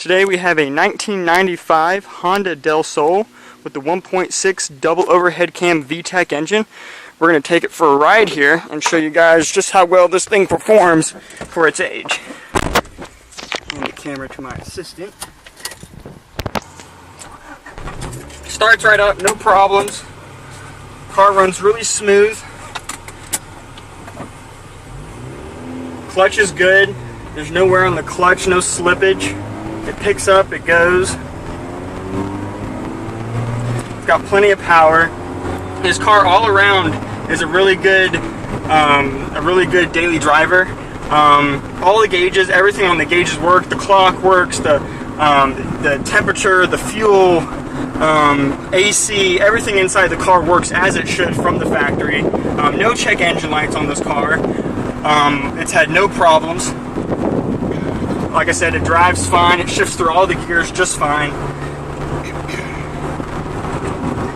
Today we have a 1995 Honda Del Sol with the 1.6 double overhead cam VTEC engine. We're going to take it for a ride here and show you guys just how well this thing performs for its age. Hand the camera to my assistant. Starts right up, no problems. Car runs really smooth. Clutch is good. There's no wear on the clutch, no slippage. It picks up, it goes. It's got plenty of power. This car all around is a really good daily driver. All the gauges, everything on the gauges work. The clock works. The temperature, the fuel, AC, everything inside the car works as it should from the factory. No check engine lights on this car. It's had no problems. Like I said, it drives fine. It shifts through all the gears just fine.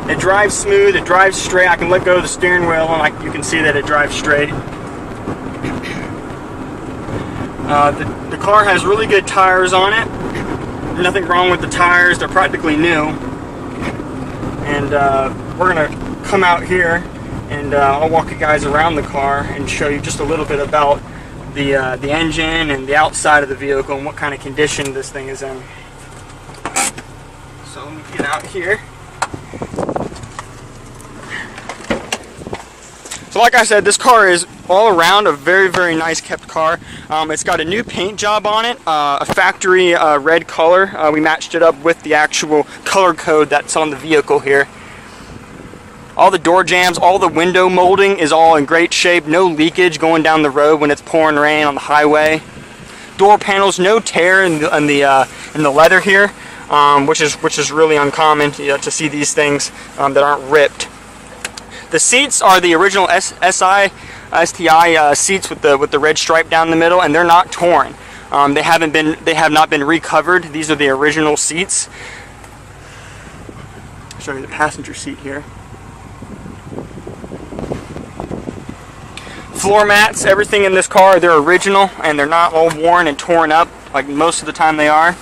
It drives smooth. It drives straight. I can let go of the steering wheel and you can see that it drives straight. The car has really good tires on it. Nothing wrong with the tires. They're practically new. And we're going to come out here and I'll walk you guys around the car and show you just a little bit about the engine and the outside of the vehicle and what kind of condition this thing is in. So let me get out here. So like I said, this car is all around a very, very nice kept car. It's got a new paint job on it, a factory red color. We matched it up with the actual color code that's on the vehicle here. All the door jambs, all the window molding is all in great shape. No leakage going down the road when it's pouring rain on the highway. Door panels, no tear in the leather here, which is really uncommon to see these things that aren't ripped. The seats are the original STI seats with the red stripe down the middle, and they're not torn. They have not been recovered. These are the original seats. I'll show you the passenger seat here. Floor mats, everything in this car, they're original and they're not all worn and torn up like most of the time they are.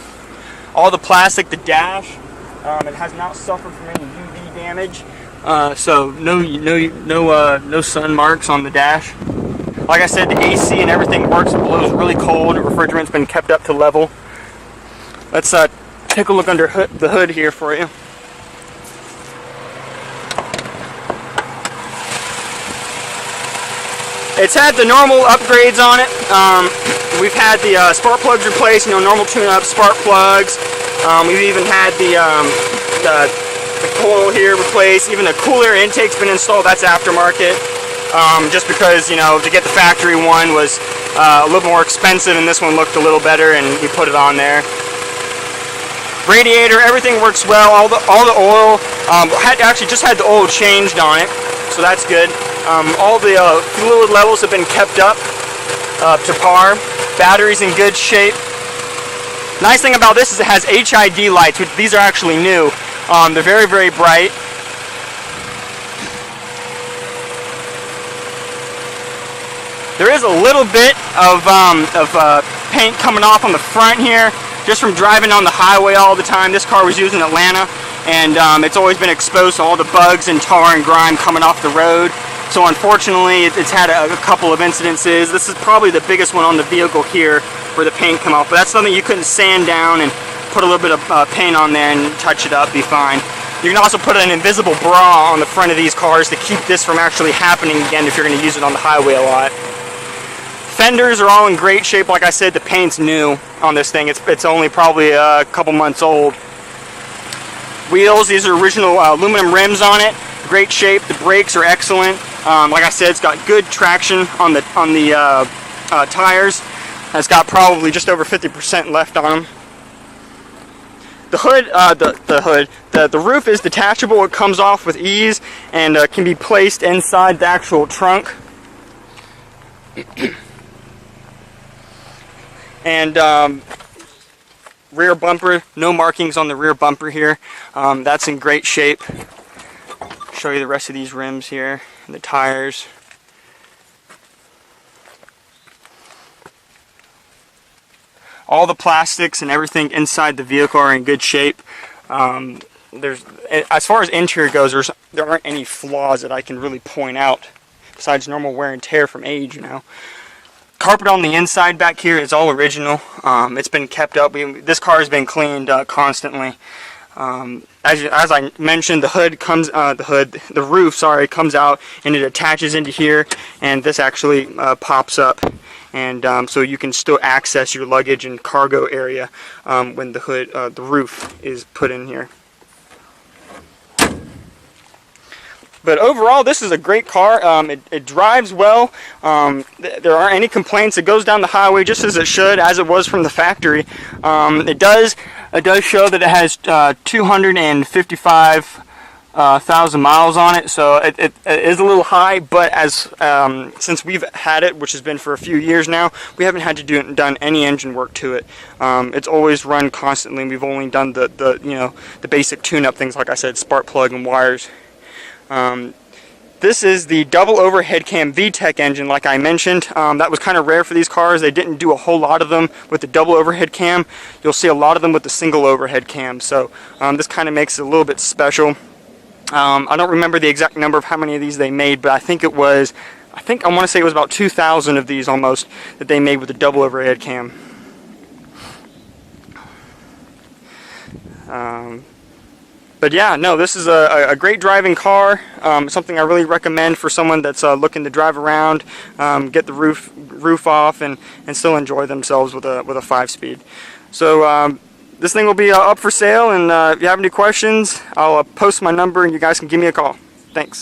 All the plastic, the dash, it has not suffered from any UV damage, so no sun marks on the dash. Like I said, the AC and everything works. It blows really cold. The refrigerant's been kept up to level. Let's take a look under the hood here for you. It's had the normal upgrades on it. We've had the spark plugs replaced, normal tune-up spark plugs. We've even had the coil here replaced. Even the cool air intake's been installed. That's aftermarket. Just because, to get the factory one was a little more expensive, and this one looked a little better, and we put it on there. Radiator, everything works well. All the oil, actually just had the oil changed on it, so that's good. All the fluid levels have been kept up to par. Battery's in good shape. Nice thing about this is it has HID lights, which these are actually new. They're very, very bright. There is a little bit of paint coming off on the front here, just from driving on the highway all the time. This car was used in Atlanta, and it's always been exposed to all the bugs and tar and grime coming off the road. So unfortunately, it's had a couple of incidences. This is probably the biggest one on the vehicle here where the paint come off. But that's something you couldn't sand down and put a little bit of paint on there and touch it up, be fine. You can also put an invisible bra on the front of these cars to keep this from actually happening again if you're going to use it on the highway a lot. Fenders are all in great shape. Like I said, the paint's new on this thing. It's only probably a couple months old. Wheels, these are original aluminum rims on it. Great shape. The brakes are excellent. Like I said, it's got good traction on the tires. It's got probably just over 50% left on them. The hood, the roof is detachable. It comes off with ease and can be placed inside the actual trunk. And rear bumper, no markings on the rear bumper here. That's in great shape. Show you the rest of these rims here and the tires. All the plastics and everything inside the vehicle are in good shape. As far as interior goes, there aren't any flaws that I can really point out besides normal wear and tear from age, you know. Carpet on the inside back here is all original. It's been kept up. This car has been cleaned constantly. As I mentioned, the roof, sorry, comes out and it attaches into here, and this actually pops up, and so you can still access your luggage and cargo area when the roof is put in here. But overall, this is a great car. It drives well. There aren't any complaints. It goes down the highway just as it should, as it was from the factory. It does show that it has 255,000 miles on it, so it is a little high. But since we've had it, which has been for a few years now, we haven't had to done any engine work to it. It's always run constantly. We've only done the basic tune-up things, like I said, spark plug and wires. This is the double overhead cam VTEC engine, like I mentioned. That was kind of rare for these cars. They didn't do a whole lot of them with the double overhead cam. You'll see a lot of them with the single overhead cam. So this kind of makes it a little bit special. I don't remember the exact number of how many of these they made, but I want to say it was about 2,000 of these almost that they made with the double overhead cam. But yeah, no, this is a great driving car. Something I really recommend for someone that's looking to drive around, get the roof off, and still enjoy themselves with a 5-speed. So this thing will be up for sale, and if you have any questions, I'll post my number and you guys can give me a call. Thanks.